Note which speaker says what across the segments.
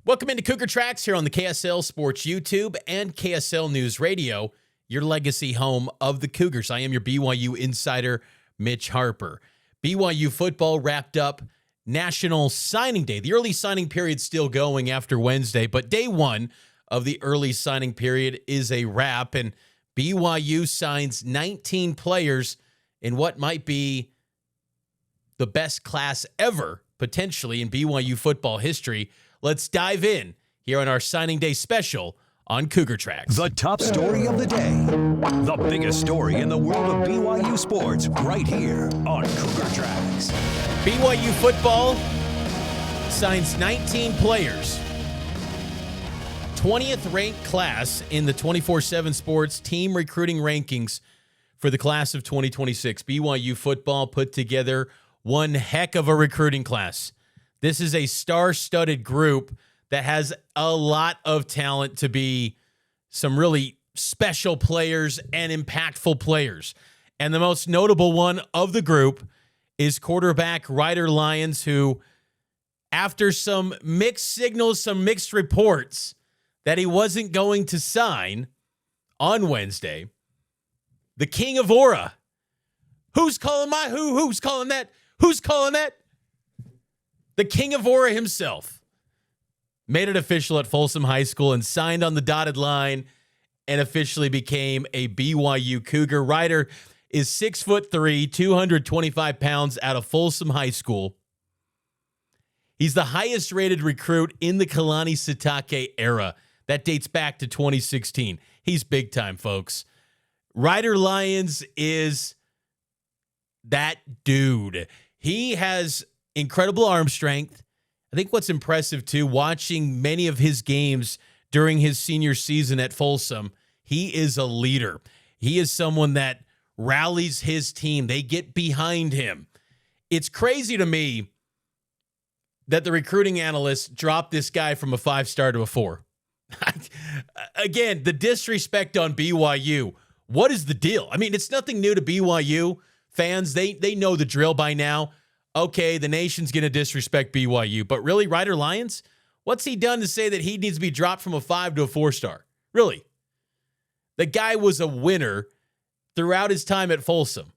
Speaker 1: Welcome into Cougar Tracks here on the KSL Sports YouTube and KSL News Radio, your legacy home of the Cougars. I am your BYU insider, Mitch Harper. BYU football wrapped up National Signing Day. The early signing period still going after Wednesday, but day one of the early signing period is a wrap, and BYU signs 19 players in what might be the best class ever, potentially, in BYU football history. Let's dive in here on our signing day special on Cougar Tracks.
Speaker 2: The top story of the day. The biggest story in the world of BYU sports right here on Cougar Tracks.
Speaker 1: BYU football signs 19 players. 20th ranked class in the 24/7 Sports team recruiting rankings for the class of 2026. BYU football put together one heck of a recruiting class. This is a star-studded group that has a lot of talent to be some really special players and impactful players. And the most notable one of the group is quarterback Ryder Lyons, who, after some mixed signals, some mixed reports that he wasn't going to sign on Wednesday, the king of aura. Who's calling my who? Who's calling that? Who's calling that? The king of aura himself made it official at Folsom High School and signed on the dotted line and officially became a BYU Cougar. Ryder is 6'3", 225 pounds out of Folsom High School. He's the highest rated recruit in the Kalani Sitake era. That dates back to 2016. He's big time, folks. Ryder Lyons is that dude. He has incredible arm strength. I think what's impressive, too, watching many of his games during his senior season at Folsom, he is a leader. He is someone that rallies his team. They get behind him. It's crazy to me that the recruiting analysts dropped this guy from a 5-star to a 4. Again, the disrespect on BYU. What is the deal? I mean, it's nothing new to BYU fans. They know the drill by now. Okay, the nation's going to disrespect BYU. But really, Ryder Lyons, what's he done to say that he needs to be dropped from a 5 to a 4-star? Really? The guy was a winner throughout his time at Folsom.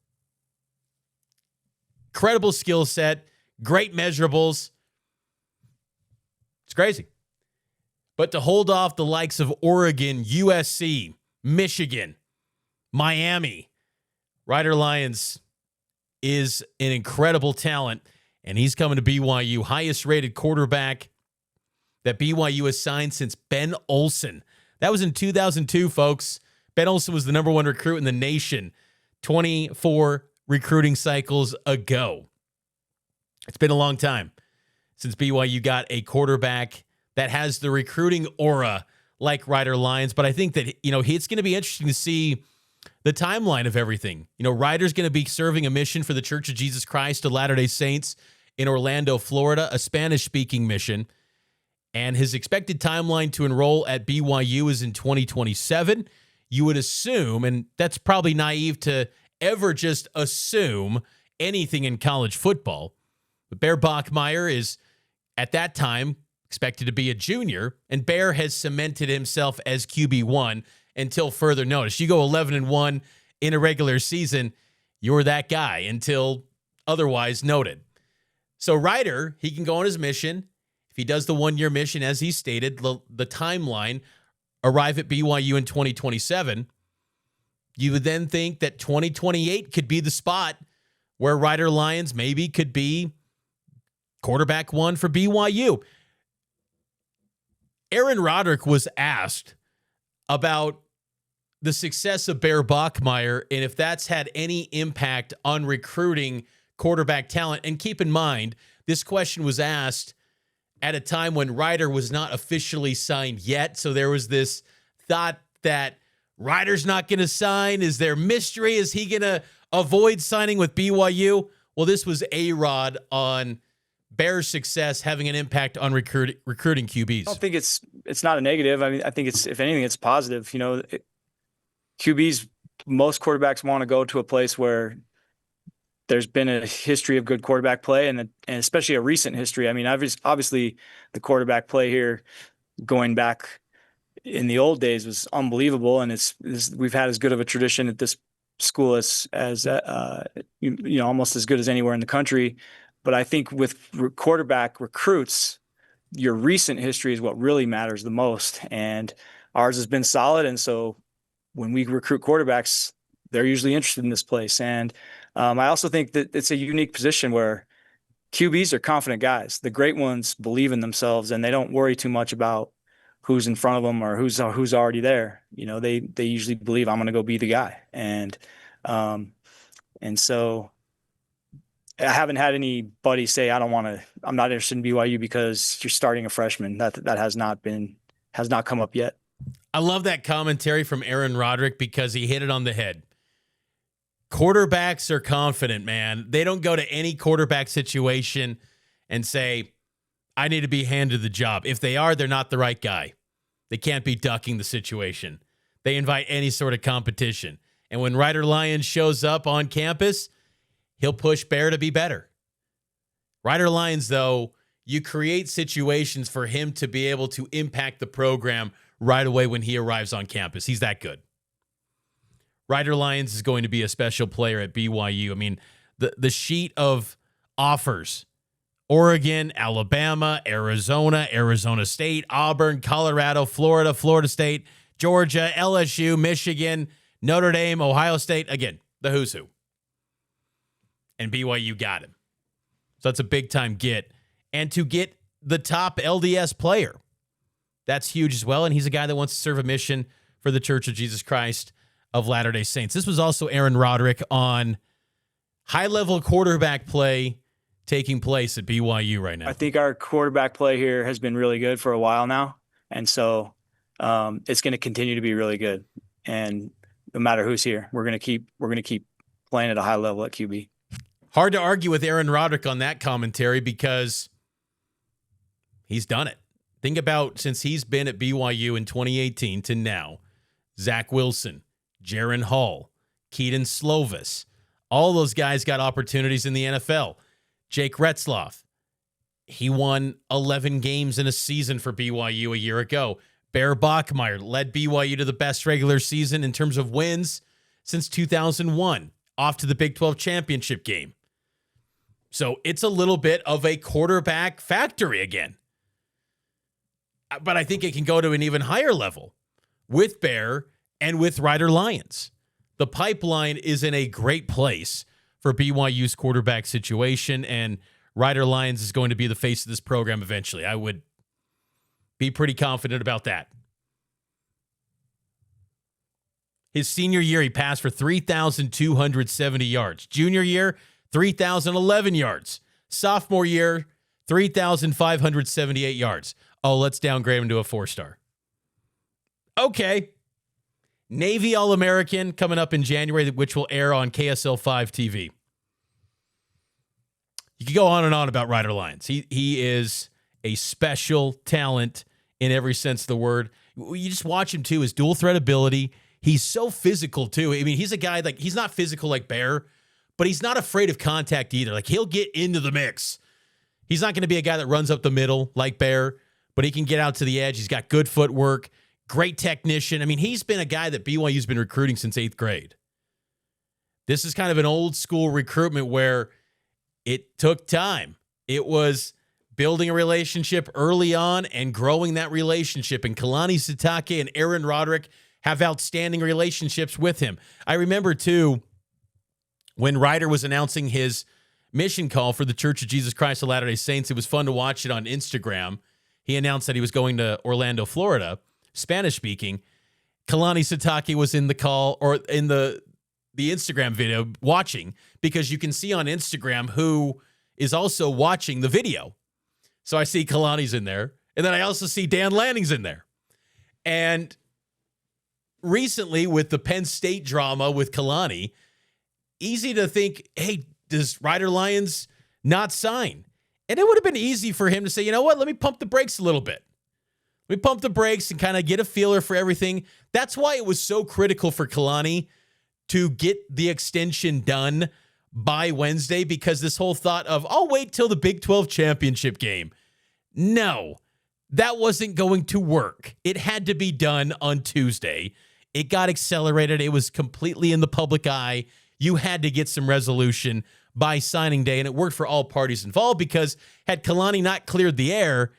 Speaker 1: Incredible skill set, great measurables. It's crazy. But to hold off the likes of Oregon, USC, Michigan, Miami, Ryder Lyons is an incredible talent, and he's coming to BYU. Highest rated quarterback that BYU has signed since Ben Olsen. That was in 2002, folks. Ben Olsen was the number one recruit in the nation 24 recruiting cycles ago. It's been a long time since BYU got a quarterback that has the recruiting aura like Ryder Lyons, but I think that, it's going to be interesting to see the timeline of everything. Ryder's going to be serving a mission for the Church of Jesus Christ of Latter-day Saints in Orlando, Florida, a Spanish-speaking mission. And his expected timeline to enroll at BYU is in 2027. You would assume, and that's probably naive to ever just assume anything in college football, but Bear Bachmeier is, at that time, expected to be a junior, and Bear has cemented himself as QB1 until further notice. You go 11-1 in a regular season, you're that guy until otherwise noted. So Ryder, he can go on his mission. If he does the one-year mission, as he stated, the timeline, arrive at BYU in 2027, you would then think that 2028 could be the spot where Ryder Lyons maybe could be quarterback one for BYU. Aaron Roderick was asked about the success of Bear Bachmeier and if that's had any impact on recruiting quarterback talent. And keep in mind, this question was asked at a time when Ryder was not officially signed yet. So there was this thought that Ryder's not going to sign. Is there mystery? Is he going to avoid signing with BYU? Well, this was A-Rod on Bear's success having an impact on recruiting QBs.
Speaker 3: I don't think it's not a negative. I mean, I think it's, if anything, it's positive. QBs, most quarterbacks want to go to a place where there's been a history of good quarterback play, and especially a recent history. I mean, obviously the quarterback play here going back in the old days was unbelievable, and we've had as good of a tradition at this school as almost as good as anywhere in the country. But I think with quarterback recruits, your recent history is what really matters the most. And ours has been solid. And so when we recruit quarterbacks, they're usually interested in this place. And I also think that it's a unique position where QBs are confident guys. The great ones believe in themselves, and they don't worry too much about who's in front of them or who's already there. They usually believe, I'm going to go be the guy. And so I haven't had anybody say, I'm not interested in BYU because you're starting a freshman. That has not come up yet.
Speaker 1: I love that commentary from Aaron Roderick because he hit it on the head. Quarterbacks are confident, man. They don't go to any quarterback situation and say, I need to be handed the job. If they are, they're not the right guy. They can't be ducking the situation. They invite any sort of competition. And when Ryder Lyons shows up on campus, he'll push Bear to be better. Ryder Lyons, though, you create situations for him to be able to impact the program right away when he arrives on campus. He's that good. Ryder Lyons is going to be a special player at BYU. I mean, the sheet of offers: Oregon, Alabama, Arizona, Arizona State, Auburn, Colorado, Florida, Florida State, Georgia, LSU, Michigan, Notre Dame, Ohio State. Again, the who's who. And BYU got him. So that's a big-time get. And to get the top LDS player, that's huge as well. And he's a guy that wants to serve a mission for the Church of Jesus Christ of Latter-day Saints. This was also Aaron Roderick on high-level quarterback play taking place at BYU right now.
Speaker 3: I think our quarterback play here has been really good for a while now. And so it's going to continue to be really good. And no matter who's here, we're going to keep playing at a high level at QB.
Speaker 1: Hard to argue with Aaron Roderick on that commentary because he's done it. Think about since he's been at BYU in 2018 to now, Zach Wilson, Jaron Hall, Keaton Slovis, all those guys got opportunities in the NFL. Jake Retzloff, he won 11 games in a season for BYU a year ago. Bear Bachmeier led BYU to the best regular season in terms of wins since 2001, off to the Big 12 championship game. So it's a little bit of a quarterback factory again. But I think it can go to an even higher level with Bear and with Ryder Lyons. The pipeline is in a great place for BYU's quarterback situation, and Ryder Lyons is going to be the face of this program eventually. I would be pretty confident about that. His senior year, he passed for 3,270 yards. Junior year, 3,011 yards. Sophomore year, 3,578 yards. Oh, let's downgrade him to a 4-star. Okay. Navy All-American coming up in January, which will air on KSL 5 TV. You can go on and on about Ryder Lyons. He is a special talent in every sense of the word. You just watch him, too, his dual threat ability. He's so physical, too. I mean, he's a guy, he's not physical like Bear, but he's not afraid of contact either. He'll get into the mix. He's not going to be a guy that runs up the middle like Bear, but he can get out to the edge. He's got good footwork, great technician. I mean, he's been a guy that BYU's been recruiting since 8th grade. This is kind of an old school recruitment where it took time. It was building a relationship early on and growing that relationship. And Kalani Sitake and Aaron Roderick have outstanding relationships with him. I remember, too, when Ryder was announcing his mission call for the Church of Jesus Christ of Latter-day Saints, it was fun to watch it on Instagram. He announced that he was going to Orlando, Florida, Spanish-speaking. Kalani Sitake was in the call, or in the Instagram video, watching, because you can see on Instagram who is also watching the video. So I see Kalani's in there, and then I also see Dan Lanning's in there. And recently, with the Penn State drama with Kalani, easy to think, hey, does Ryder Lyons not sign? And it would have been easy for him to say, you know what, let me pump the brakes a little bit. Let me pump the brakes and kind of get a feeler for everything. That's why it was so critical for Kalani to get the extension done by Wednesday because this whole thought of, I'll wait till the Big 12 championship game. No, that wasn't going to work. It had to be done on Tuesday. It got accelerated. It was completely in the public eye. You had to get some resolution by signing day, and it worked for all parties involved because had Kalani not cleared the air,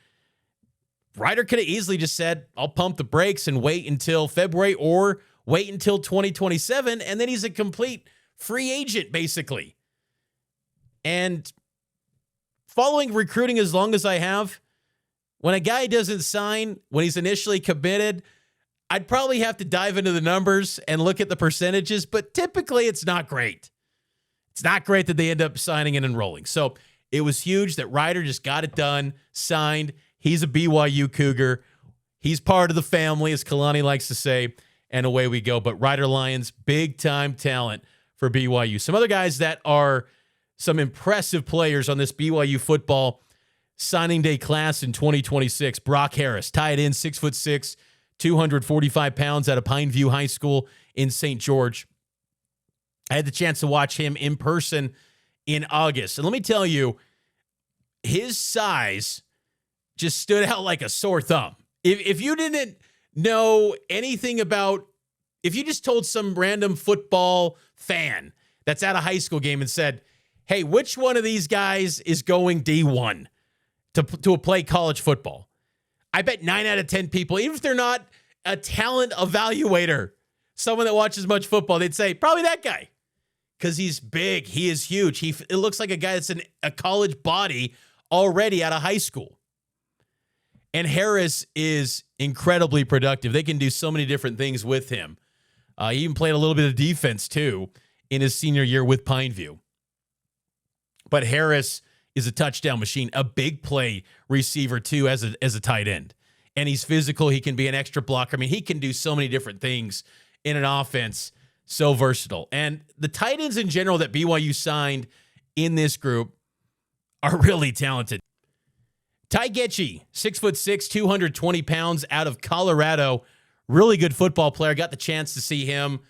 Speaker 1: Ryder could have easily just said, I'll pump the brakes and wait until February or wait until 2027, and then he's a complete free agent, basically. And following recruiting as long as I have, when a guy doesn't sign, when he's initially committed, I'd probably have to dive into the numbers and look at the percentages, but typically it's not great. It's not great that they end up signing and enrolling. So it was huge that Ryder just got it done, signed. He's a BYU Cougar. He's part of the family, as Kalani likes to say, and away we go. But Ryder Lyons, big-time talent for BYU. Some other guys that are some impressive players on this BYU football signing day class in 2026. Brock Harris, tight end, 6'6", 245 pounds out of Pineview High School in St. George. I had the chance to watch him in person in August. And let me tell you, his size just stood out like a sore thumb. If you didn't know anything about, if you just told some random football fan that's at a high school game and said, hey, which one of these guys is going D1 to play college football? I bet 9 out of 10 people, even if they're not a talent evaluator, someone that watches much football, they'd say, probably that guy. Because he's big. He is huge. It looks like a guy that's in a college body already out of high school. And Harris is incredibly productive. They can do so many different things with him. He even played a little bit of defense, too, in his senior year with Pineview. But Harris is a touchdown machine, a big play receiver, too, as a tight end. And he's physical. He can be an extra blocker. I mean, he can do so many different things in an offense. So versatile. And the tight ends in general that BYU signed in this group are really talented. Ty Getchie, 6'6", 220 pounds out of Colorado. Really good football player. Got the chance to see him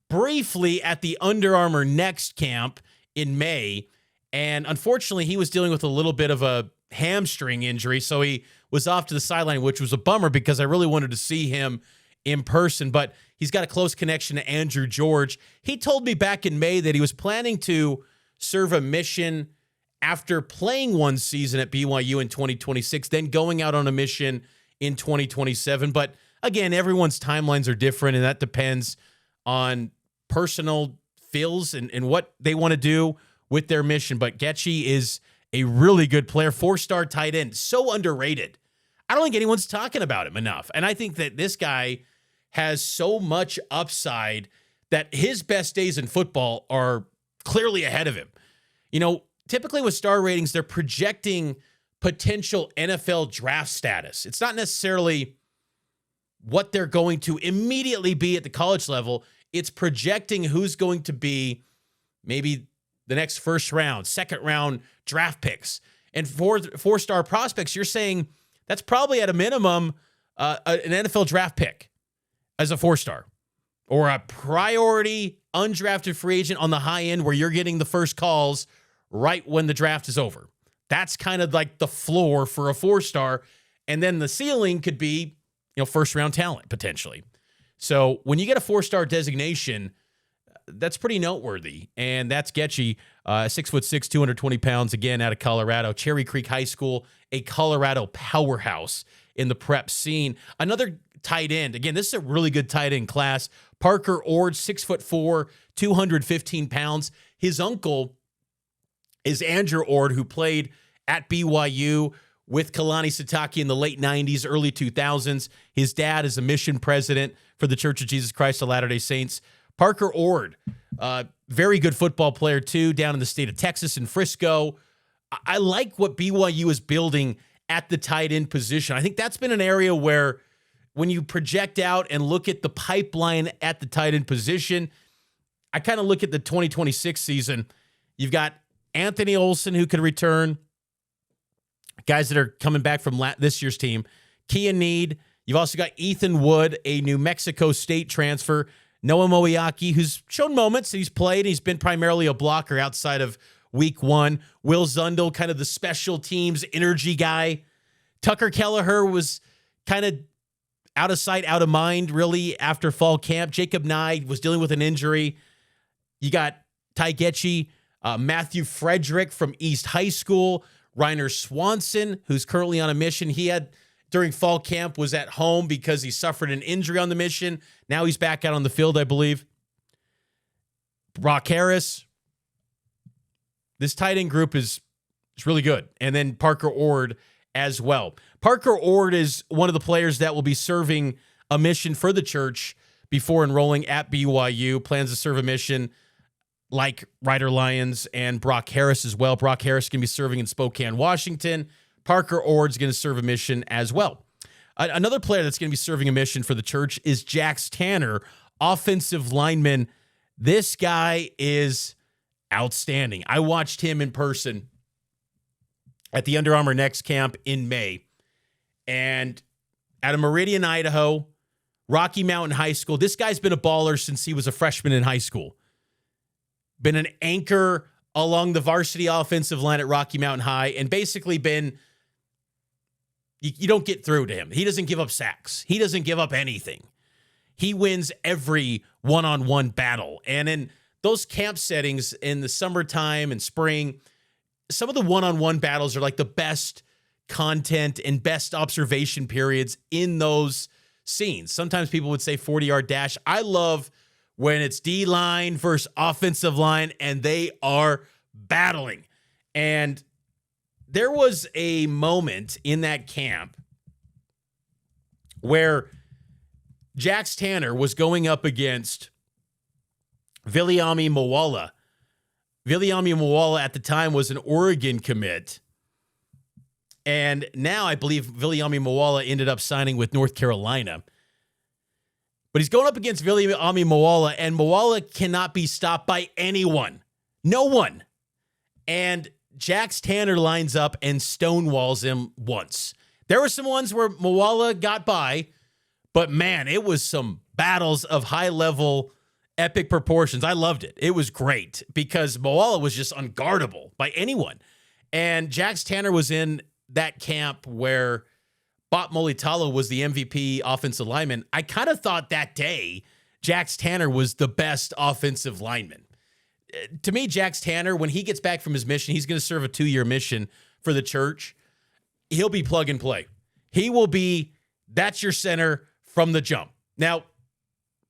Speaker 1: briefly at the Under Armour Next camp in May. And unfortunately, he was dealing with a little bit of a hamstring injury. So he was off to the sideline, which was a bummer because I really wanted to see him in person. But he's got a close connection to Andrew George. He told me back in May that he was planning to serve a mission after playing one season at BYU in 2026, then going out on a mission in 2027. But again, everyone's timelines are different, and that depends on personal feels and what they want to do with their mission. But Getchie is a really good player, 4-star tight end, so underrated. I don't think anyone's talking about him enough. And I think that this guy has so much upside that his best days in football are clearly ahead of him. You know, typically with star ratings, they're projecting potential NFL draft status. It's not necessarily what they're going to immediately be at the college level. It's projecting who's going to be maybe the next first round, second round draft picks. And for 4-star prospects, you're saying that's probably at a minimum an NFL draft pick as a 4-star, or a priority undrafted free agent on the high end where you're getting the first calls right when the draft is over. That's kind of like the floor for a 4-star. And then the ceiling could be, first round talent potentially. So when you get a 4-star designation, that's pretty noteworthy. And that's Getchie, 6'6", 220 pounds, again, out of Colorado. Cherry Creek High School, a Colorado powerhouse in the prep scene. Another tight end. Again, this is a really good tight end class. Parker Ord, 6'4", 215 pounds. His uncle is Andrew Ord, who played at BYU with Kalani Sitake in the late 90s, early 2000s. His dad is a mission president for the Church of Jesus Christ of Latter-day Saints. Parker Ord, very good football player, too, down in the state of Texas in Frisco. I like what BYU is building at the tight end position. I think that's been an area where when you project out and look at the pipeline at the tight end position, I kind of look at the 2026 season. You've got Anthony Olson, who could return, guys that are coming back from this year's team. Kean Need. You've also got Ethan Wood, a New Mexico State transfer. Noah Moiaki, who's shown moments. He's played. He's been primarily a blocker outside of week one. Will Zundel, kind of the special teams energy guy. Tucker Kelleher was kind of out of sight, out of mind, really, after fall camp. Jacob Nye was dealing with an injury. You got Ty Getchie, Matthew Frederick from East High School, Reiner Swanson, who's currently on a mission. He had, during fall camp, was at home because he suffered an injury on the mission. Now he's back out on the field, I believe. Brock Harris. This tight end group is really good. And then Parker Ord as well. Parker Ord is one of the players that will be serving a mission for the church before enrolling at BYU. Plans to serve a mission like Ryder Lyons and Brock Harris as well. Brock Harris can be serving in Spokane, Washington. Parker Ord's going to serve a mission as well. Another player that's going to be serving a mission for the church is Jax Tanner, offensive lineman. This guy is outstanding. I watched him in person at the Under Armour Next Camp in May. And out of Meridian, Idaho, Rocky Mountain High School. This guy's been a baller since he was a freshman in high school. Been an anchor along the varsity offensive line at Rocky Mountain High, and basically been, you don't get through to him. He doesn't give up sacks. He doesn't give up anything. He wins every one-on-one battle. And in those camp settings in the summertime and spring, some of the one-on-one battles are like the best content and best observation periods in those scenes. Sometimes people would say 40-yard dash. I love when it's D-line versus offensive line and they are battling. And there was a moment in that camp where Jax Tanner was going up against Viliami Moala. Viliami Moala at the time was an Oregon commit. And now I believe Viliami Moala ended up signing with North Carolina. But he's going up against Viliami Moala, and Moala cannot be stopped by anyone. No one. And Jax Tanner lines up and stonewalls him once. There were some ones where Moala got by, but man, it was some battles of high-level, epic proportions. I loved it. It was great because Moala was just unguardable by anyone. And Jax Tanner was in that camp where Moly Talo was the MVP offensive lineman. I kind of thought that day Jax Tanner was the best offensive lineman. To me, Jax Tanner, when he gets back from his mission, he's going to serve a 2-year mission for the church. He'll be plug and play. He will be, that's your center from the jump. Now,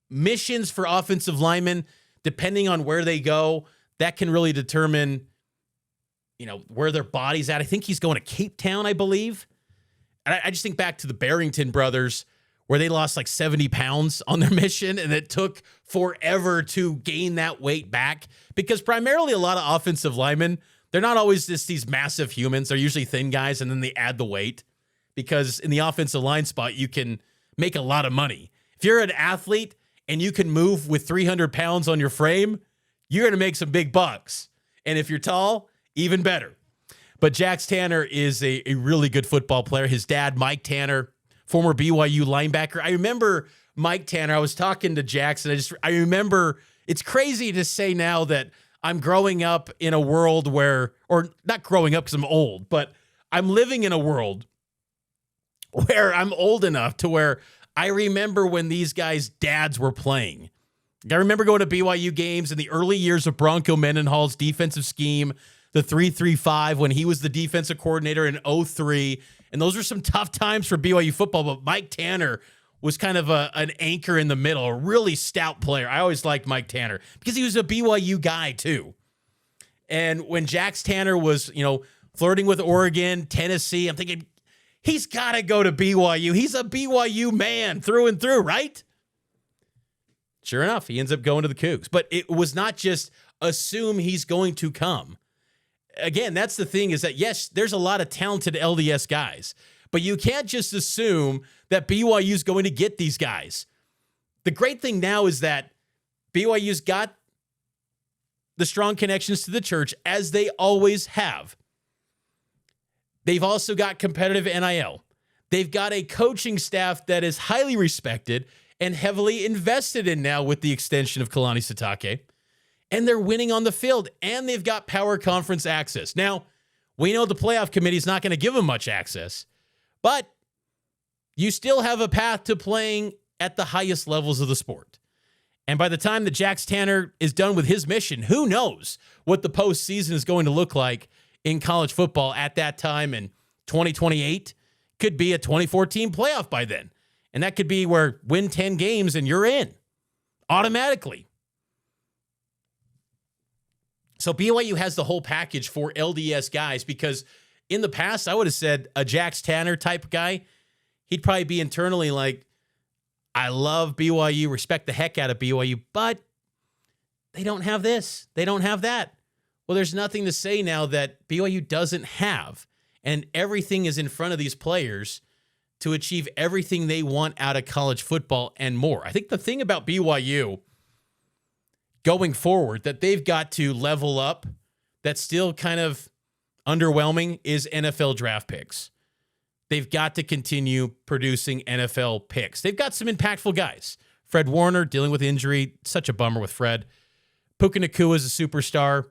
Speaker 1: missions for offensive linemen, depending on where they go, that can really determine, where their body's at. I think he's going to Cape Town, I believe. And I just think back to the Barrington brothers where they lost like 70 pounds on their mission, and it took forever to gain that weight back because primarily a lot of offensive linemen, they're not always just these massive humans. They're usually thin guys, and then they add the weight because in the offensive line spot, you can make a lot of money. If you're an athlete and you can move with 300 pounds on your frame, you're going to make some big bucks. And if you're tall, even better. But Jax Tanner is a really good football player. His dad, Mike Tanner, former BYU linebacker. I remember Mike Tanner. I was talking to Jax, and I remember, it's crazy to say now that I'm growing up in a world where, or not growing up because I'm old, but I'm living in a world where I'm old enough to where I remember when these guys' dads were playing. I remember going to BYU games in the early years of Bronco Mendenhall's defensive scheme, the 3-3-5 when he was the defensive coordinator in 2003. And those were some tough times for BYU football, but Mike Tanner was kind of an anchor in the middle, a really stout player. I always liked Mike Tanner because he was a BYU guy too. And when Jax Tanner was, flirting with Oregon, Tennessee, I'm thinking, he's got to go to BYU. He's a BYU man through and through, right? Sure enough, he ends up going to the Cougs. But it was not just assume he's going to come. Again, that's the thing is that, yes, there's a lot of talented LDS guys, but you can't just assume that BYU is going to get these guys. The great thing now is that BYU's got the strong connections to the church, as they always have. They've also got competitive NIL. They've got a coaching staff that is highly respected, and heavily invested in now with the extension of Kalani Sitake. And they're winning on the field, and they've got power conference access. Now, we know the playoff committee is not going to give them much access, but you still have a path to playing at the highest levels of the sport. And by the time that Jax Tanner is done with his mission, who knows what the postseason is going to look like in college football at that time. And 2028 could be a 2014 playoff by then. And that could be where win 10 games and you're in automatically. So BYU has the whole package for LDS guys, because in the past, I would have said a Jax Tanner type guy, he'd probably be internally like, I love BYU, respect the heck out of BYU, but they don't have this. They don't have that. Well, there's nothing to say now that BYU doesn't have, and everything is in front of these players to achieve everything they want out of college football and more. I think the thing about BYU going forward that they've got to level up that's still kind of underwhelming is NFL draft picks. They've got to continue producing NFL picks. They've got some impactful guys. Fred Warner dealing with injury. Such a bummer with Fred. Puka Nacua is a superstar.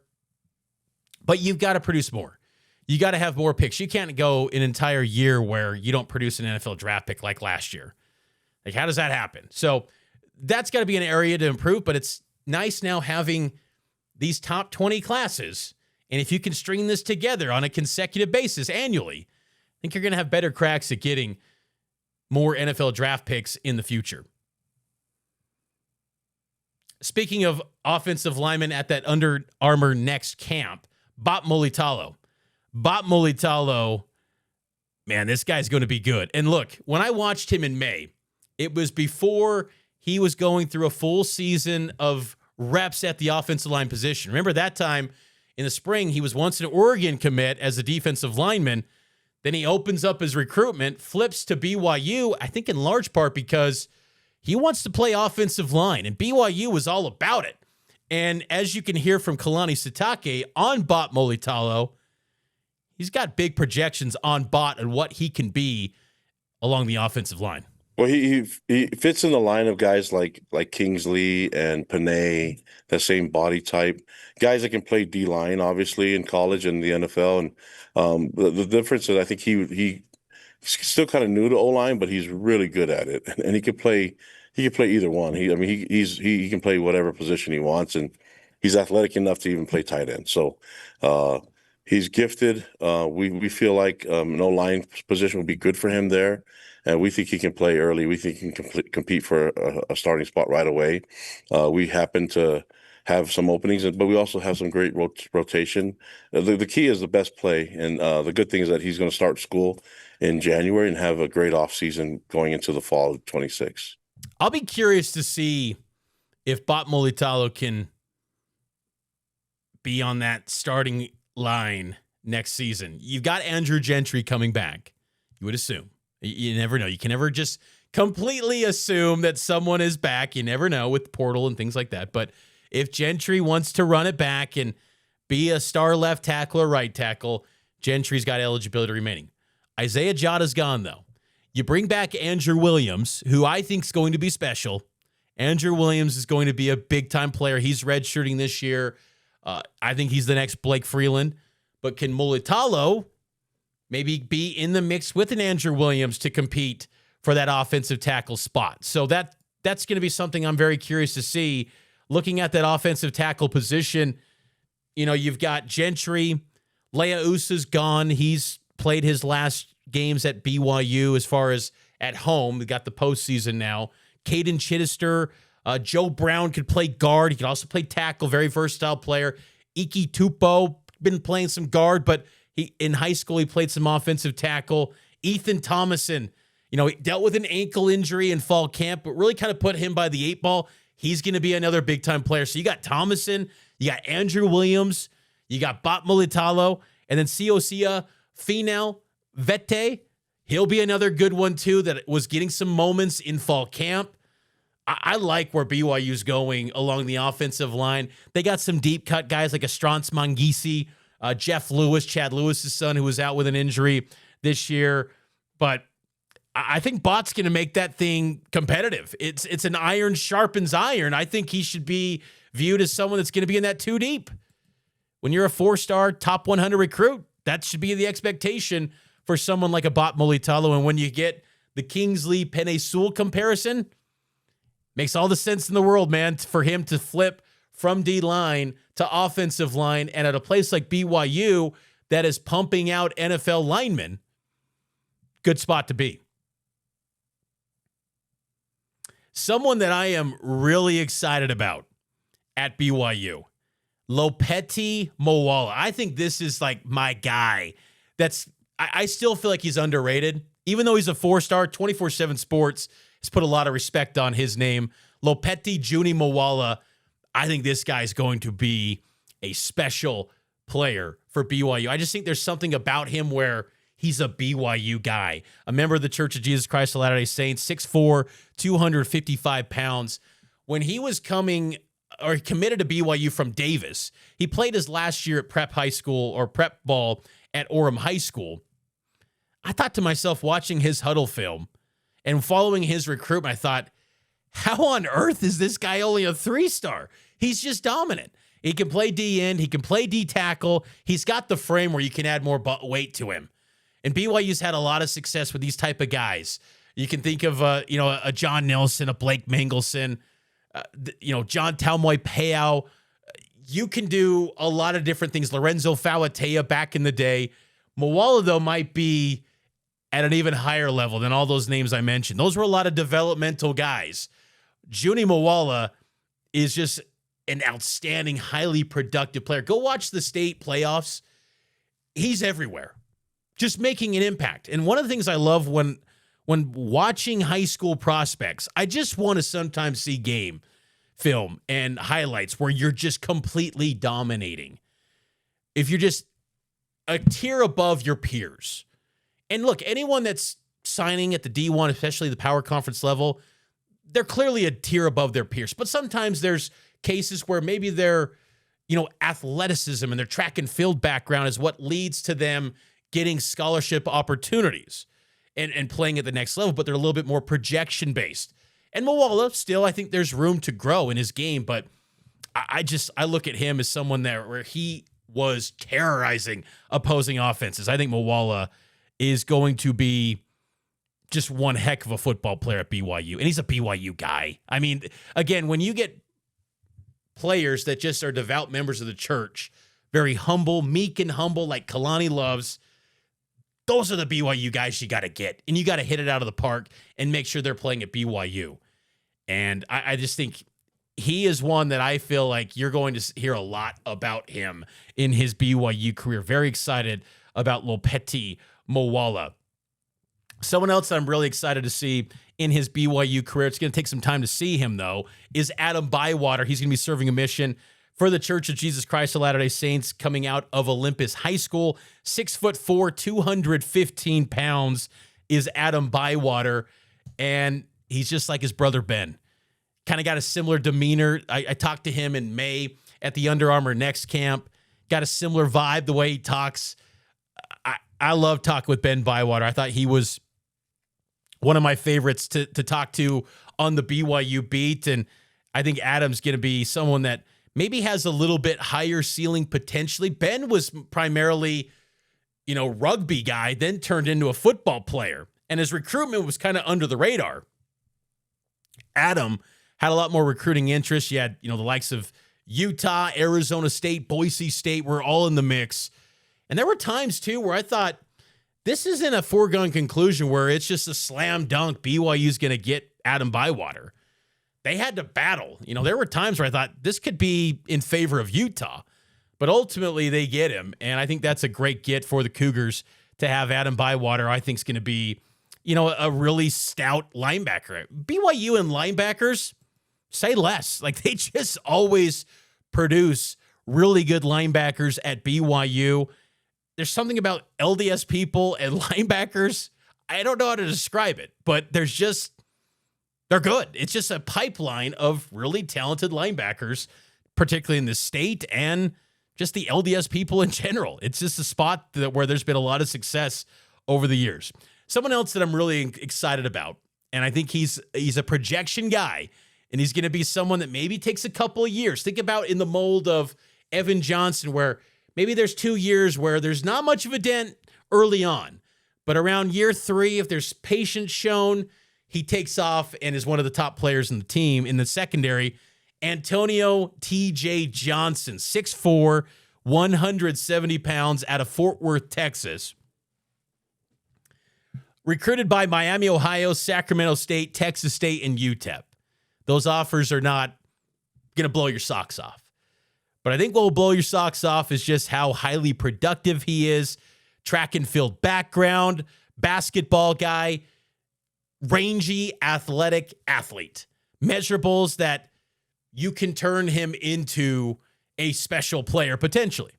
Speaker 1: But you've got to produce more. You got to have more picks. You can't go an entire year where you don't produce an NFL draft pick like last year. Like, how does that happen? So that's got to be an area to improve, but it's nice now having these top 20 classes. And if you can string this together on a consecutive basis annually, I think you're going to have better cracks at getting more NFL draft picks in the future. Speaking of offensive linemen at that Under Armour next camp, Moly Talo. Moly Talo, man, this guy's going to be good. And look, when I watched him in May, it was before he was going through a full season of reps at the offensive line position. Remember that time in the spring, he was once an Oregon commit as a defensive lineman. Then he opens up his recruitment, flips to BYU, I think in large part because he wants to play offensive line, and BYU was all about it. And as you can hear from Kalani Sitake on Moly Talo, he's got big projections on Bot and what he can be along the offensive line.
Speaker 4: Well, he fits in the line of guys like Kingsley and Panay, that same body type, guys that can play D-line, obviously, in college and the NFL. And the difference is I think he's still kind of new to O-line, but he's really good at it. And he can play either one. He can play whatever position he wants, and he's athletic enough to even play tight end. So he's gifted. We feel like an O-line position would be good for him there. And we think he can play early. We think he can compete for a starting spot right away. We happen to have some openings, but we also have some great rotation. The key is the best play. And the good thing is that he's going to start school in January and have a great offseason going into the fall of 26.
Speaker 1: I'll be curious to see if Moly Talo can be on that starting line next season. You've got Andrew Gentry coming back, you would assume. You never know. You can never just completely assume that someone is back. You never know with portal and things like that. But if Gentry wants to run it back and be a star left tackle or right tackle, Gentry's got eligibility remaining. Isaiah Jotta's gone, though. You bring back Andrew Williams, who I think is going to be special. Andrew Williams is going to be a big-time player. He's redshirting this year. I think he's the next Blake Freeland. But can Moly Talo maybe be in the mix with an Andrew Williams to compete for that offensive tackle spot? So that's going to be something I'm very curious to see. Looking at that offensive tackle position, you've got Gentry. Leia Usa's gone. He's played his last games at BYU as far as at home. We got the postseason now. Caden Chittister. Joe Brown could play guard. He could also play tackle. Very versatile player. Iki Tupo, been playing some guard, but in high school, he played some offensive tackle. Ethan Thomason, he dealt with an ankle injury in fall camp, but really kind of put him by the 8 ball. He's going to be another big-time player. So you got Thomason, you got Andrew Williams, you got Moly Talo, and then Siosia Finau Vete. He'll be another good one, too, that was getting some moments in fall camp. I like where BYU's going along the offensive line. They got some deep-cut guys like Astrance Mangisi, Jeff Lewis, Chad Lewis's son, who was out with an injury this year. But I think Bott's going to make that thing competitive. It's an iron sharpens iron. I think he should be viewed as someone that's going to be in that 2 deep. When you're a 4-star top 100 recruit, that should be the expectation for someone like a Bott Moly Talo. And when you get the Kingsley Penei Sewell comparison, makes all the sense in the world, man, for him to flip from D-line to offensive line. And at a place like BYU that is pumping out NFL linemen, good spot to be. Someone that I am really excited about at BYU, Lopeti Moala. I think this is like my guy. I still feel like he's underrated. Even though he's a 4-star, 24/7 Sports has put a lot of respect on his name. Lopeti Juni Moala. I think this guy is going to be a special player for BYU. I just think there's something about him where he's a BYU guy. A member of the Church of Jesus Christ of Latter-day Saints, 6'4", 255 pounds. When he was committed to BYU from Davis, he played his last year at prep high school or prep ball at Orem High School. I thought to myself, watching his huddle film and following his recruitment, I thought, how on earth is this guy only a 3-star? He's just dominant. He can play D-end. He can play D-tackle. He's got the frame where you can add more weight to him. And BYU's had a lot of success with these type of guys. You can think of, a John Nelson, a Blake Mangelson, John Talmoy Peau. You can do a lot of different things. Lorenzo Falatea back in the day. Moala, though, might be at an even higher level than all those names I mentioned. Those were a lot of developmental guys. Juni Moala is just an outstanding, highly productive player. Go watch the state playoffs. He's everywhere, just making an impact. And one of the things I love when watching high school prospects, I just want to sometimes see game film and highlights where you're just completely dominating. If you're just a tier above your peers. And look, anyone that's signing at the D1, especially the power conference level, they're clearly a tier above their peers. But sometimes there's cases where maybe their, athleticism and their track and field background is what leads to them getting scholarship opportunities and playing at the next level, but they're a little bit more projection based. And Moala, still, I think there's room to grow in his game, but I look at him as someone where he was terrorizing opposing offenses. I think Moala is going to be just one heck of a football player at BYU, and he's a BYU guy. I mean, again, when you get players that just are devout members of the church, very humble, meek and humble, like Kalani loves, those are the BYU guys you got to get, and you got to hit it out of the park and make sure they're playing at BYU. And I just think he is one that I feel like you're going to hear a lot about him in his BYU career. Very excited about Lopeti Moala. Someone else that I'm really excited to see in his BYU career, it's going to take some time to see him, though, is Adam Bywater. He's going to be serving a mission for the Church of Jesus Christ of Latter-day Saints coming out of Olympus High School. 6'4", 215 pounds is Adam Bywater, and he's just like his brother Ben. Kind of got a similar demeanor. I talked to him in May at the Under Armour Next Camp. Got a similar vibe, the way he talks. I love talking with Ben Bywater. I thought he was one of my favorites to talk to on the BYU beat, and I think Adam's going to be someone that maybe has a little bit higher ceiling potentially. Ben was primarily, rugby guy, then turned into a football player, and his recruitment was kind of under the radar. Adam had a lot more recruiting interest. You had, the likes of Utah, Arizona State, Boise State were all in the mix. And there were times, too, where I thought, this isn't a foregone conclusion where it's just a slam dunk. BYU's going to get Adam Bywater. They had to battle. There were times where I thought this could be in favor of Utah. But ultimately, they get him. And I think that's a great get for the Cougars to have Adam Bywater. I think is going to be, a really stout linebacker. BYU and linebackers, say less. Like, they just always produce really good linebackers at BYU. There's something about LDS people and linebackers. I don't know how to describe it, but they're good. It's just a pipeline of really talented linebackers, particularly in the state and just the LDS people in general. It's just a spot where there's been a lot of success over the years. Someone else that I'm really excited about, and I think he's a projection guy, and he's going to be someone that maybe takes a couple of years. Think about in the mold of Evan Johnson, where maybe there's 2 years where there's not much of a dent early on, but around year 3, if there's patience shown, he takes off and is one of the top players in the team. In the secondary, Antonio T.J. Johnson, 6'4", 170 pounds, out of Fort Worth, Texas. Recruited by Miami, Ohio, Sacramento State, Texas State, and UTEP. Those offers are not going to blow your socks off. But I think what will blow your socks off is just how highly productive he is. Track and field background, basketball guy, rangy, athletic athlete. Measurables that you can turn him into a special player potentially.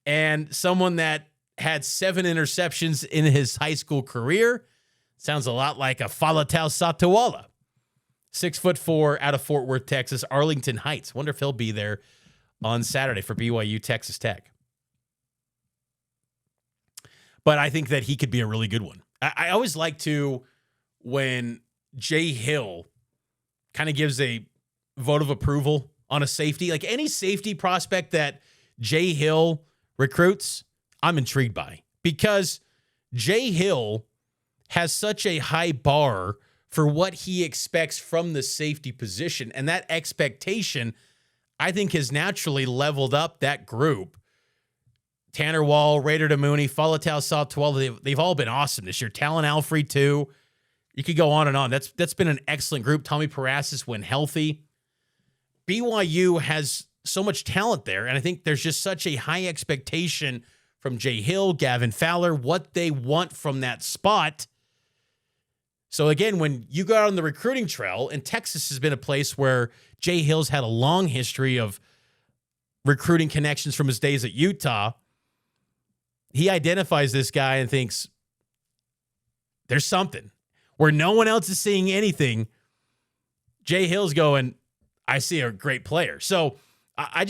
Speaker 1: And someone that had 7 interceptions in his high school career. Sounds a lot like a Falatau Satawala. 6'4", out of Fort Worth, Texas, Arlington Heights. Wonder if he'll be there on Saturday for BYU Texas Tech. But I think that he could be a really good one. I always like to, when Jay Hill kind of gives a vote of approval on a safety, like any safety prospect that Jay Hill recruits, I'm intrigued by, because Jay Hill has such a high bar for what he expects from the safety position. And that expectation, I think, has naturally leveled up that group. Tanner Wall, Raider DeMooney, Falatau Satawala, they've all been awesome this year. Talon Alfrey, too. You could go on and on. That's been an excellent group. Tommy Parasis, when healthy. BYU has so much talent there, and I think there's just such a high expectation from Jay Hill, Gavin Fowler, what they want from that spot. So again, when you go out on the recruiting trail, and Texas has been a place where Jay Hill's had a long history of recruiting connections from his days at Utah, he identifies this guy and thinks there's something. Where no one else is seeing anything, Jay Hill's going, I see a great player. So I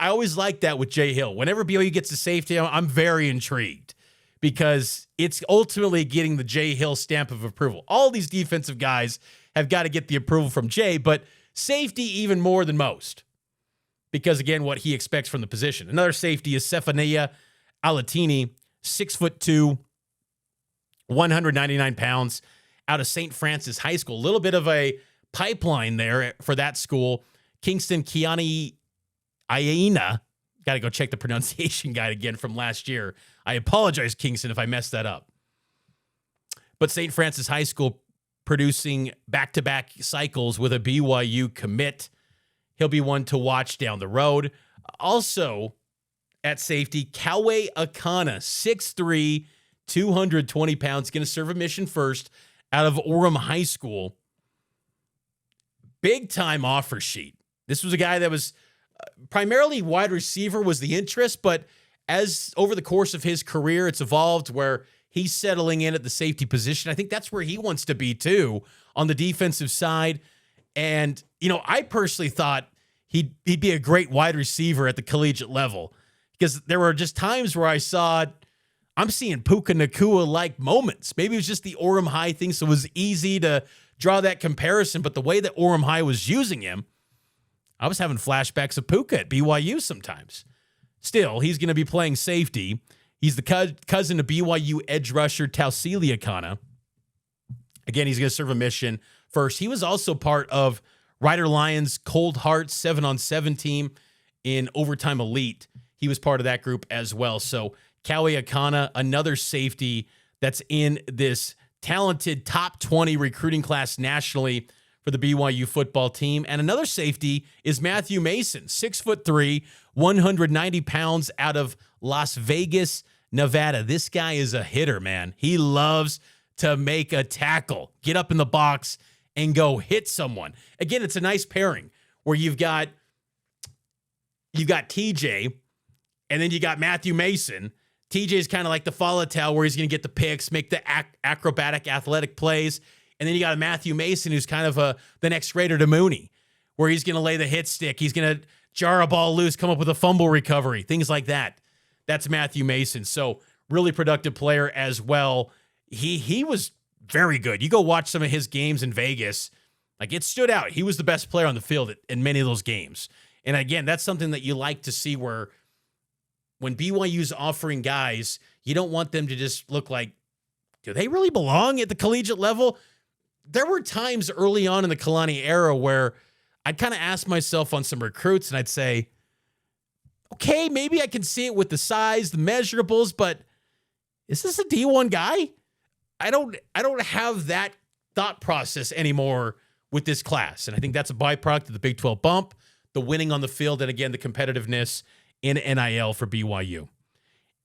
Speaker 1: always like that with Jay Hill. Whenever BYU gets a safety, I'm very intrigued because it's ultimately getting the Jay Hill stamp of approval. All these defensive guys have got to get the approval from Jay, but safety even more than most because, again, what he expects from the position. Another safety is Sefania Alatini, 6'2", 199 pounds, out of St. Francis High School. A little bit of a pipeline there for that school. Kingston Kiani Aina. Got to go check the pronunciation guide again from last year. I apologize, Kingston, if I messed that up. But St. Francis High School producing back-to-back cycles with a BYU commit. He'll be one to watch down the road. Also at safety, Kawe Akana, 6'3", 220 pounds, going to serve a mission first out of Orem High School. Big-time offer sheet. This was a guy that was primarily wide receiver was the interest, but as over the course of his career, it's evolved where he's settling in at the safety position. I think that's where he wants to be too on the defensive side. And, you know, I personally thought he'd be a great wide receiver at the collegiate level because there were just times where I'm seeing Puka Nacua-like moments. Maybe it was just the Orem High thing, so it was easy to draw that comparison. But the way that Orem High was using him, I was having flashbacks of Puka at BYU sometimes. Still, he's going to be playing safety. He's the cousin of BYU edge rusher Tausili Akana. Again, he's going to serve a mission first. He was also part of Ryder Lyons' Cold Hearts 7-on-7 team in Overtime Elite. He was part of that group as well. So Kawe Akana, another safety that's in this talented top 20 recruiting class nationally for the BYU football team. And another safety is Matthew Mason, 6'3", 190 pounds, out of Las Vegas, Nevada. This guy is a hitter, man. He loves to make a tackle, get up in the box, and go hit someone. Again, it's a nice pairing where you've got TJ, and then you got Matthew Mason. TJ is kind of like the Falatau where he's going to get the picks, make the acrobatic athletic plays. And then you got a Matthew Mason who's kind of the next Raider DeMooney, where he's going to lay the hit stick. He's going to jar a ball loose, come up with a fumble recovery, things like that. That's Matthew Mason. So really productive player as well. he was very good. You go watch some of his games in Vegas, like it stood out. He was the best player on the field in many of those games. And again, that's something that you like to see, where when BYU's offering guys, you don't want them to just look like, do they really belong at the collegiate level? There were times early on in the Kalani era where I'd kind of ask myself on some recruits and I'd say, okay, maybe I can see it with the size, the measurables, but is this a D1 guy? I don't have that thought process anymore with this class. And I think that's a byproduct of the Big 12 bump, the winning on the field, and again, the competitiveness in NIL for BYU.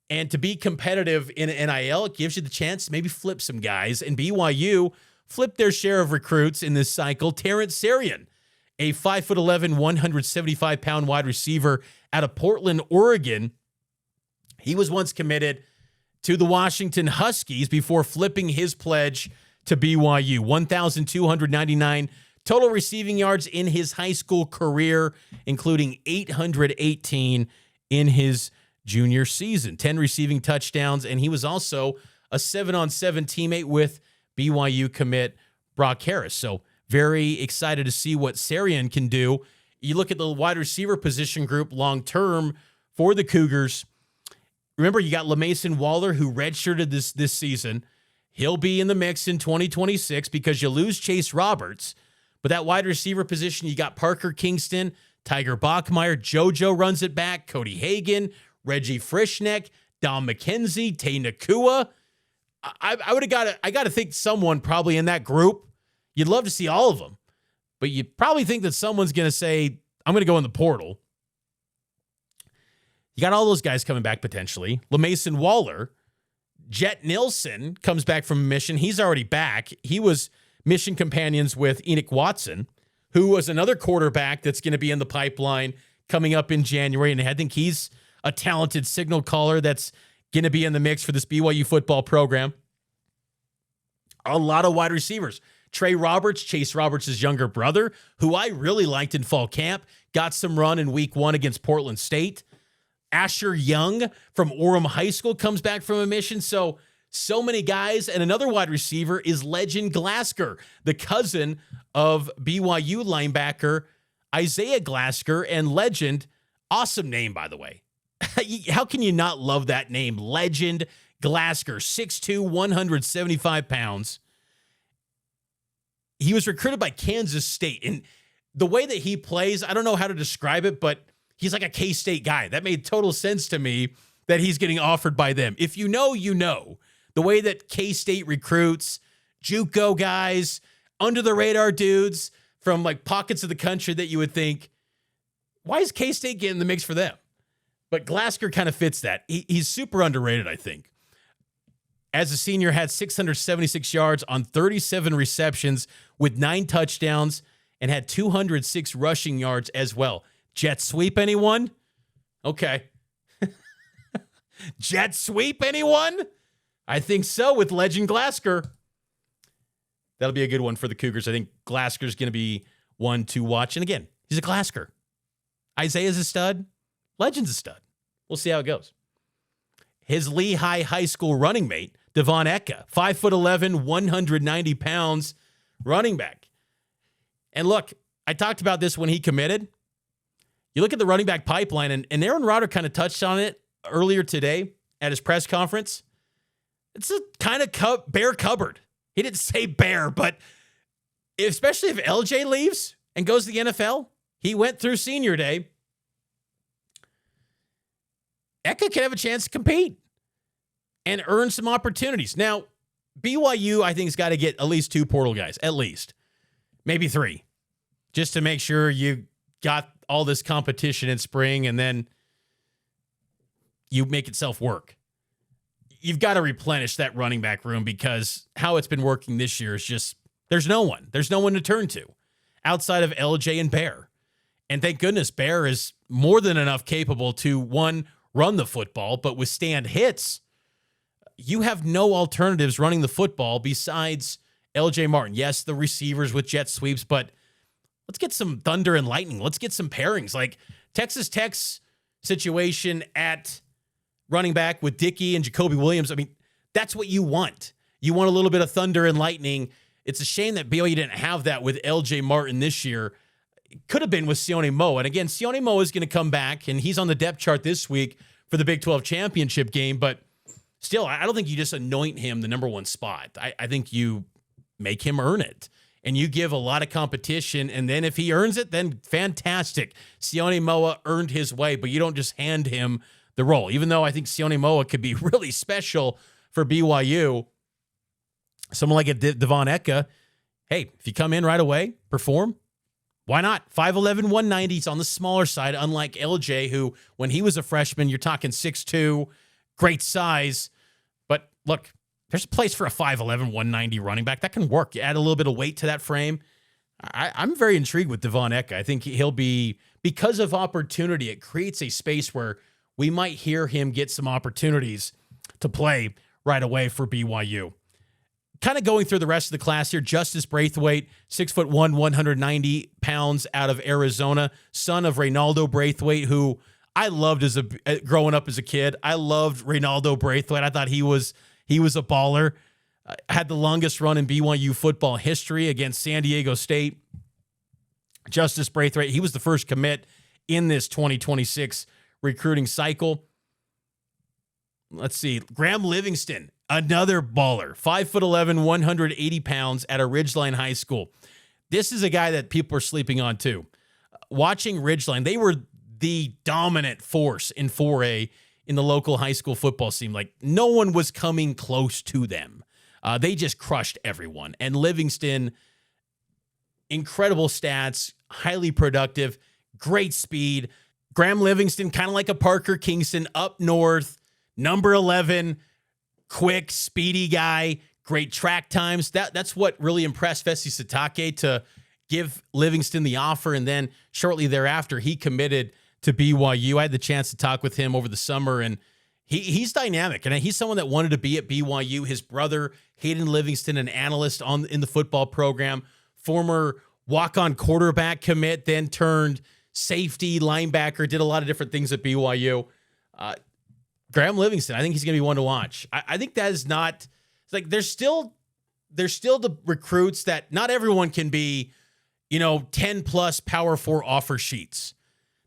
Speaker 1: And to be competitive in NIL, it gives you the chance to maybe flip some guys. And BYU flipped their share of recruits in this cycle. Terrence Sarian, a 5'11", 175-pound wide receiver out of Portland, Oregon. He was once committed to the Washington Huskies before flipping his pledge to BYU. 1,299 total receiving yards in his high school career, including 818 in his junior season. 10 receiving touchdowns, and he was also a 7-on-7 teammate with BYU commit Brock Harris. So very excited to see what Sarian can do. You look at the wide receiver position group long-term for the Cougars. Remember, you got LaMason Waller, who redshirted this season. He'll be in the mix in 2026 because you lose Chase Roberts. But that wide receiver position, you got Parker Kingston, Tiger Bachmeier, JoJo runs it back, Cody Hagan, Reggie Frischneck, Dom McKenzie, Tay Nakua. I got to think someone probably in that group. You'd love to see all of them, but you probably think that someone's going to say, I'm going to go in the portal. You got all those guys coming back potentially. LaMason Waller, Jet Nilsson comes back from Mission. He's already back. He was mission companions with Enoch Watson, who was another quarterback that's going to be in the pipeline coming up in January. And I think he's a talented signal caller that's going to be in the mix for this BYU football program. A lot of wide receivers. Trey Roberts, Chase Roberts' younger brother, who I really liked in fall camp, got some run in week 1 against Portland State. Asher Young from Orem High School comes back from a mission. So many guys. And another wide receiver is Legend Glasker, the cousin of BYU linebacker Isaiah Glasker. And Legend, awesome name, by the way. How can you not love that name? Legend Glasker, 6'2", 175 pounds. He was recruited by Kansas State. And the way that he plays, I don't know how to describe it, but he's like a K-State guy. That made total sense to me that he's getting offered by them. If you know, you know. The way that K-State recruits, JUCO guys, under-the-radar dudes from like pockets of the country that you would think, why is K-State getting in the mix for them? But Glasker kind of fits that. He's super underrated, I think. As a senior, had 676 yards on 37 receptions with 9 touchdowns and had 206 rushing yards as well. Jet sweep, anyone? Okay. Jet sweep, anyone? I think so with Legend Glasker. That'll be a good one for the Cougars. I think Glasker's going to be one to watch. And again, he's a Glasker. Isaiah's a stud. Legend's a stud. We'll see how it goes. His Lehigh High School running mate, Devon Eka, 5'11", 190 pounds, running back. And look, I talked about this when he committed. You look at the running back pipeline, and Aaron Rodder kind of touched on it earlier today at his press conference. It's a kind of bare cupboard. He didn't say bare, but especially if LJ leaves and goes to the NFL, he went through senior day. Eka can have a chance to compete and earn some opportunities. Now, BYU, I think, has got to get at least 2 portal guys, at least. Maybe 3, just to make sure you got all this competition in spring and then you make itself work. You've got to replenish that running back room because how it's been working this year is just, there's no one. There's no one to turn to outside of LJ and Bear. And thank goodness Bear is more than enough capable to, one, run the football, but withstand hits. You have no alternatives running the football besides LJ Martin. Yes, the receivers with jet sweeps, but let's get some thunder and lightning. Let's get some pairings. Like Texas Tech's situation at running back with Dickey and Jacoby Williams. I mean, that's what you want. you want a little bit of thunder and lightning. It's a shame that BYU didn't have that with LJ Martin this year. It could have been with Sione Mo. And again, Sione Mo is going to come back, and he's on the depth chart this week for the Big 12 championship game. But still, I don't think you just anoint him the number one spot. I think you make him earn it. And you give a lot of competition, and then if he earns it, then fantastic. Sione Moa earned his way, but you don't just hand him the role. Even though I think Sione Moa could be really special for BYU, someone like a Devon Eka, hey, if you come in right away, perform, why not? 5'11", 190, he's on the smaller side, unlike LJ, who, when he was a freshman, you're talking 6'2", great size. But look, there's a place for a 5'11", 190 running back. That can work. You add a little bit of weight to that frame. I'm very intrigued with Devon Eka. I think he'll be, because of opportunity, it creates a space where we might hear him get some opportunities to play right away for BYU. Kind of going through the rest of the class here, Justice Braithwaite, 6'1", 190 pounds out of Arizona, son of Reynaldo Braithwaite, who I loved growing up as a kid. I loved Reynaldo Braithwaite. I thought he was a baller. Had the longest run in BYU football history against San Diego State. Justice Braithwaite, he was the first commit in this 2026 recruiting cycle. Let's see. Graham Livingston, another baller. 5'11", 180 pounds at a Ridgeline High School. This is a guy that people are sleeping on too. Watching Ridgeline, they were the dominant force in 4A in the local high school football scene. Like, no one was coming close to them. They just crushed everyone. And Livingston, incredible stats, highly productive, great speed. Graham Livingston, kind of like a Parker Kingston, up north, number 11, quick, speedy guy, great track times. That's what really impressed Fesi Sitake to give Livingston the offer. And then shortly thereafter, he committed to BYU. I had the chance to talk with him over the summer, and he's dynamic, and he's someone that wanted to be at BYU. His brother, Hayden Livingston, an analyst in the football program, former walk-on quarterback commit, then turned safety, linebacker, did a lot of different things at BYU. Graham Livingston, I think he's going to be one to watch. I think that is not, like, there's still the recruits that not everyone can be, 10-plus Power 4 offer sheets.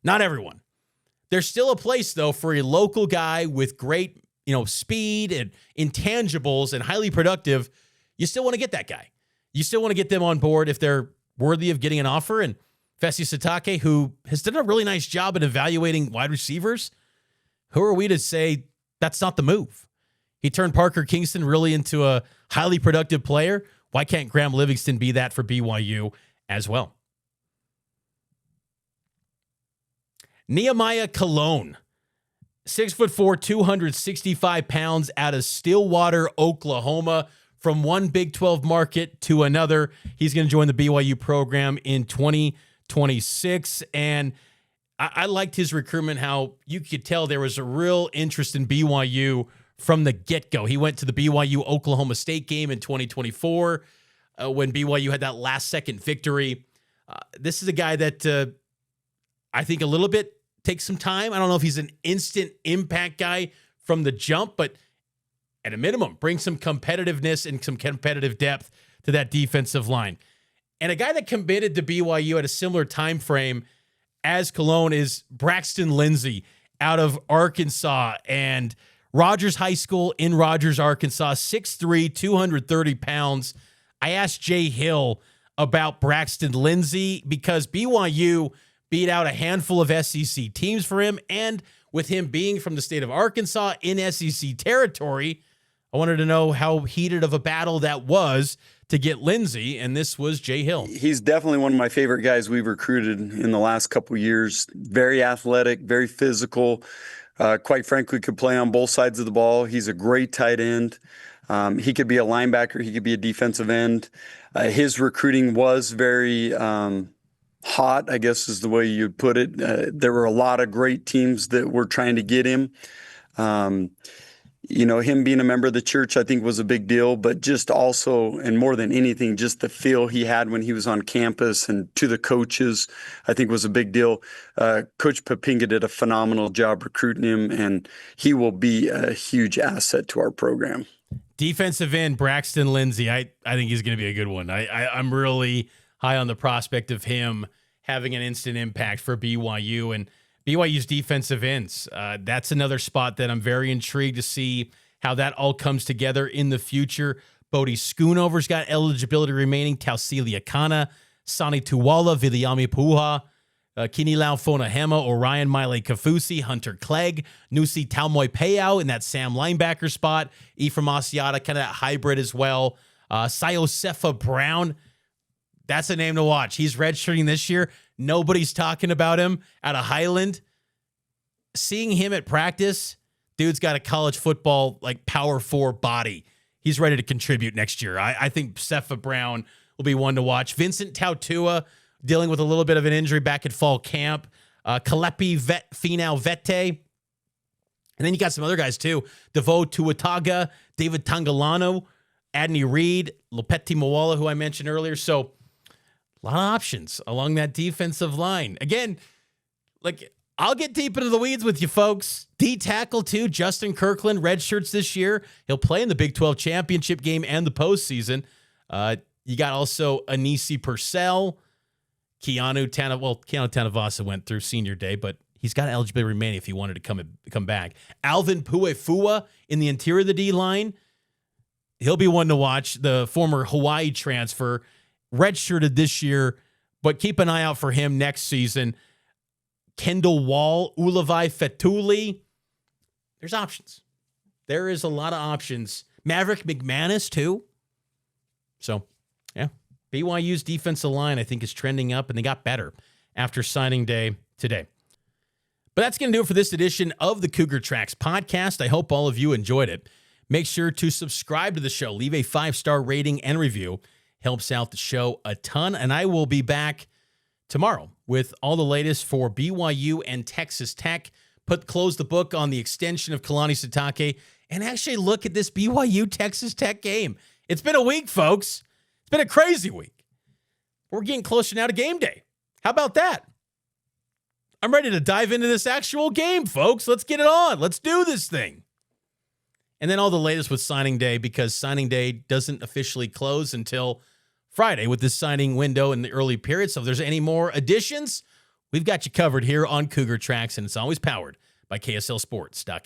Speaker 1: Not everyone. There's still a place, though, for a local guy with great, speed and intangibles and highly productive. You still want to get that guy. You still want to get them on board if they're worthy of getting an offer. And Fesi Sitake, who has done a really nice job at evaluating wide receivers, who are we to say that's not the move? He turned Parker Kingston really into a highly productive player. Why can't Graham Livingston be that for BYU as well? Nehemiah Cologne, 6'4", 265 pounds out of Stillwater, Oklahoma. From one Big 12 market to another, he's going to join the BYU program in 2026. And I liked his recruitment, how you could tell there was a real interest in BYU from the get-go. He went to the BYU-Oklahoma State game in 2024 when BYU had that last-second victory. This is a guy that I think a little bit takes some time. I don't know if he's an instant impact guy from the jump, but at a minimum, bring some competitiveness and some competitive depth to that defensive line. And a guy that committed to BYU at a similar time frame as Cologne is Braxton Lindsay out of Arkansas and Rogers High School in Rogers, Arkansas, 6'3", 230 pounds. I asked Jay Hill about Braxton Lindsay because BYU beat out a handful of SEC teams for him, and with him being from the state of Arkansas in SEC territory, I wanted to know how heated of a battle that was to get Lindsay, and this was Jay Hill.
Speaker 5: He's definitely one of my favorite guys we've recruited in the last couple of years. Very athletic, very physical. Quite frankly, could play on both sides of the ball. He's a great tight end. He could be a linebacker. He could be a defensive end. His recruiting was very hot, I guess is the way you'd put it. There were a lot of great teams that were trying to get him. him being a member of the church, I think, was a big deal, but just also, and more than anything, just the feel he had when he was on campus and to the coaches, I think was a big deal. Coach Papinga did a phenomenal job recruiting him, and he will be a huge asset to our program.
Speaker 1: Defensive end, Braxton Lindsay. I think he's going to be a good one. I'm really high on the prospect of him having an instant impact for BYU. And BYU's defensive ends, that's another spot that I'm very intrigued to see how that all comes together in the future. Bodie Schoonover's got eligibility remaining. Tausilia Kana, Sani Tuwala, Viliami Puha, Kinilau Fonahema, Orion Miley Kafusi, Hunter Clegg, Nusi Talmoy Payao in that Sam linebacker spot, Ephraim Asiata, kind of that hybrid as well. Siosefa Brown, that's a name to watch. He's redshirting this year. Nobody's talking about him out of Highland. Seeing him at practice, dude's got a college football, like, Power 4 body. He's ready to contribute next year. I think Sefa Brown will be one to watch. Vincent Tautua, dealing with a little bit of an injury back at fall camp. Kalepi Finau Vete. And then you got some other guys too. Devo Tuataga, David Tangalano, Adney Reed, Lopeti Moala, who I mentioned earlier. So a lot of options along that defensive line. Again, like, I'll get deep into the weeds with you folks. D tackle too, Justin Kirkland, red shirts this year. He'll play in the Big 12 championship game and the postseason. You got also Anisi Purcell, Keanu Tanavasa went through senior day, but he's got eligibility remaining if he wanted to come back. Alvin Puefua in the interior of the D-line. He'll be one to watch. The former Hawaii transfer, redshirted this year, but keep an eye out for him next season. Kendall Wall, Ulavai Fetuli. There's options. There is a lot of options. Maverick McManus, too. So, yeah. BYU's defensive line, I think, is trending up, and they got better after signing day today. But that's going to do it for this edition of the Cougar Tracks podcast. I hope all of you enjoyed it. Make sure to subscribe to the show. Leave a 5-star rating and review. Helps out the show a ton. And I will be back tomorrow with all the latest for BYU and Texas Tech. Close the book on the extension of Kalani Sitake and actually look at this BYU-Texas Tech game. It's been a week, folks. It's been a crazy week. We're getting closer now to game day. How about that? I'm ready to dive into this actual game, folks. Let's get it on. Let's do this thing. And then all the latest with signing day, because signing day doesn't officially close until Friday with this signing window in the early period. So if there's any more additions, we've got you covered here on Cougar Tracks, and it's always powered by KSLSports.com.